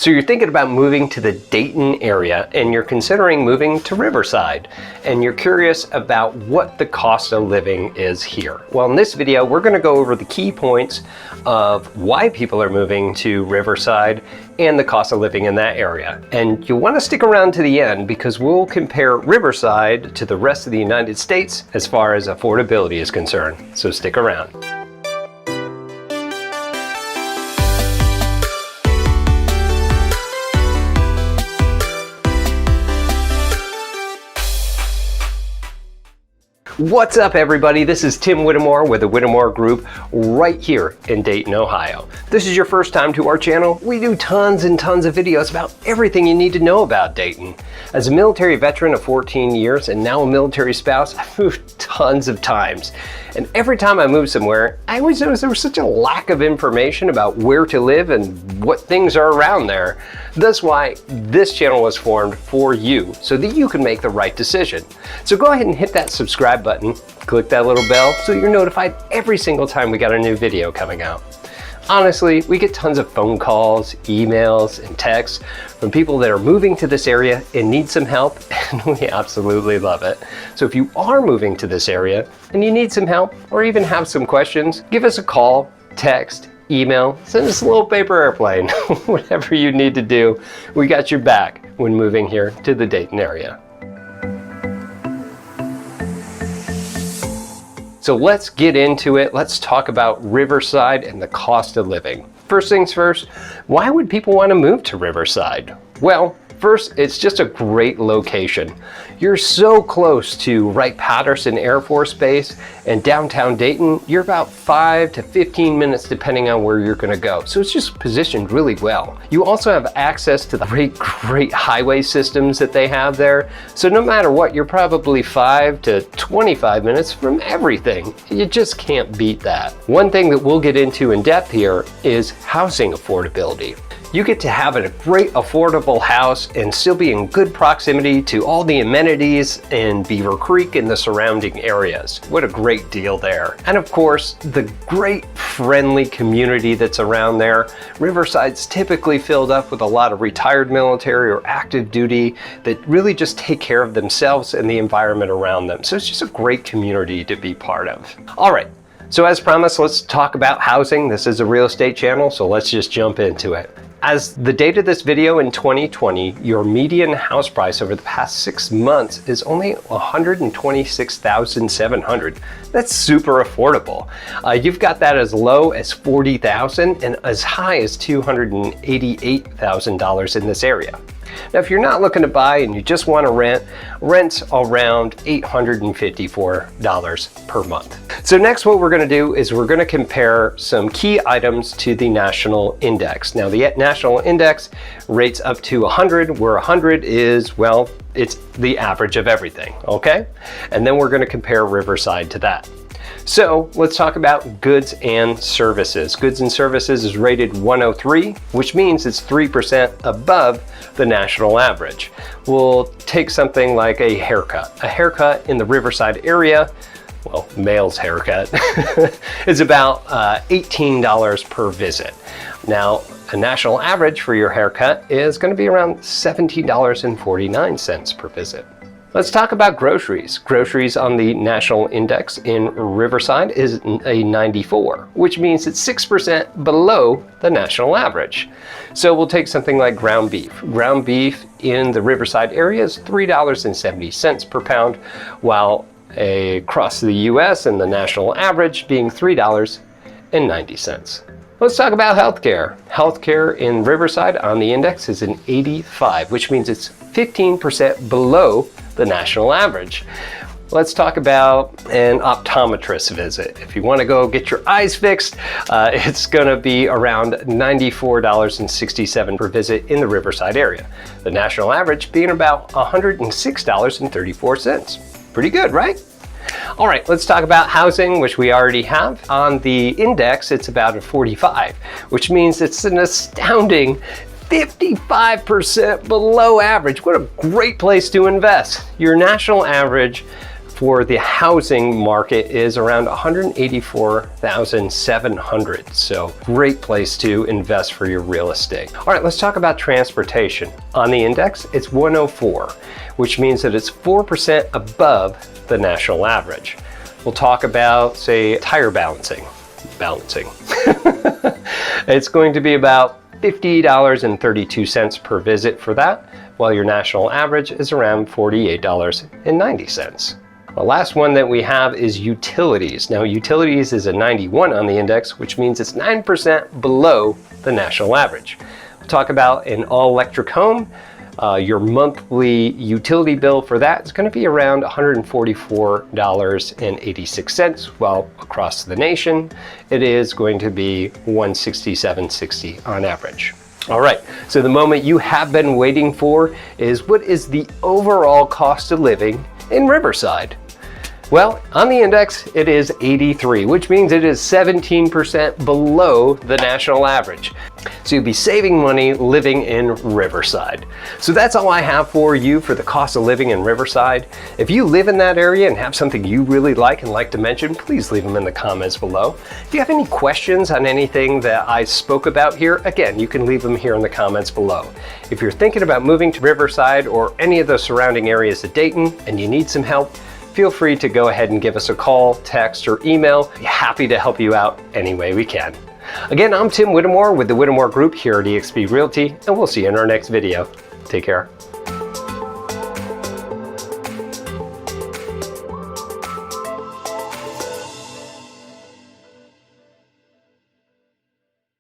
So you're thinking about moving to the Dayton area and you're considering moving to Riverside and you're curious about what the cost of living is here. Well, in this video, we're going to go over the key points of why people are moving to Riverside and the cost of living in that area. And you'll want to stick around to the end because we'll compare Riverside to the rest of the United States as far as affordability is concerned. So stick around. What's up, everybody? This is Tim Whittemore with the Whittemore Group right here in Dayton, Ohio. If this is your first time to our channel, we do tons and tons of videos about everything you need to know about Dayton. As a military veteran of 14 years and now a military spouse, I've moved tons of times. And every time I move somewhere, I always notice there was such a lack of information about where to live and what things are around there. That's why this channel was formed for you, so that you can make the right decision. So go ahead and hit that subscribe button, click that little bell so you're notified every single time we got a new video coming out. Honestly, we get tons of phone calls, emails, and texts from people that are moving to this area and need some help, and we absolutely love it. So if you are moving to this area and you need some help or even have some questions, give us a call, text, email, send us a little paper airplane, whatever you need to do, we got your back when moving here to the Dayton area. So let's get into it. Let's talk about Riverside and the cost of living. First things first, why would people want to move to Riverside? Well, first, it's just a great location. You're so close to Wright-Patterson Air Force Base and downtown Dayton. You're about 5 to 15 minutes depending on where you're going to go. So it's just positioned really well. You also have access to the great highway systems that they have there. So no matter what, you're probably 5 to 25 minutes from everything. You just can't beat that. One thing that we'll get into in depth here is housing affordability. You get to have a great affordable house and still be in good proximity to all the amenities in Beaver Creek and the surrounding areas. What a great deal there. And of course, the great friendly community that's around there. Riverside's typically filled up with a lot of retired military or active duty that really just take care of themselves and the environment around them. So it's just a great community to be part of. All right. So as promised, let's talk about housing. This is a real estate channel, so let's just jump into it. As the date of this video in 2020, your median house price over the past 6 months is only $126,700. That's super affordable. You've got that as low as $40,000 and as high as $288,000 in this area. Now, if you're not looking to buy and you just want to rent, rent's around $854 per month. So next what we're going to do is we're going to compare some key items to the national index. Now, the national index rates up to 100, where 100 is, well, it's the average of everything, okay? And then we're going to compare Riverside to that. So let's talk about goods and services. Goods and services is rated 103, which means it's 3% above the national average. We'll take something like a haircut. A haircut in the Riverside area, well, male's haircut, is about $18 per visit. Now, a national average for your haircut is going to be around $17.49 per visit. Let's talk about groceries. Groceries on the national index in Riverside is a 94, which means it's 6% below the national average. So we'll take something like ground beef. Ground beef in the Riverside area is $3.70 per pound, while across the US and the national average being $3.90. Let's talk about healthcare. Healthcare in Riverside on the index is an 85, which means it's 15% below the national average. Let's talk about an optometrist visit. If you want to go get your eyes fixed, it's going to be around $94.67 per visit in the Riverside area. The national average being about $106.34. Pretty good, right? All right, let's talk about housing, which we already have. On the index, it's about a 45, which means it's an astounding 55% below average. What a great place to invest. Your national average for the housing market is around 184,700. So great place to invest for your real estate. All right, let's talk about transportation. On the index, it's 104, which means that it's 4% above the national average. We'll talk about, say, tire balancing. It's going to be about $50.32 per visit for that, while your national average is around $48.90. The last one that we have is utilities. Now, utilities is a 91 on the index, which means it's 9% below the national average. We'll talk about an all-electric home. Your monthly utility bill for that is going to be around $144.86, while across the nation it is going to be $167.60 on average. All right, so the moment you have been waiting for is, what is the overall cost of living in Riverside? Well, on the index, it is 83, which means it is 17% below the national average. So you'll be saving money living in Riverside. So that's all I have for you for the cost of living in Riverside. If you live in that area and have something you really like and like to mention, please leave them in the comments below. If you have any questions on anything that I spoke about here, again, you can leave them here in the comments below. If you're thinking about moving to Riverside or any of the surrounding areas of Dayton and you need some help, feel free to go ahead and give us a call, text, or email. We're happy to help you out any way we can. Again, I'm Tim Whittemore with the Whittemore Group here at eXp Realty, and we'll see you in our next video. Take care.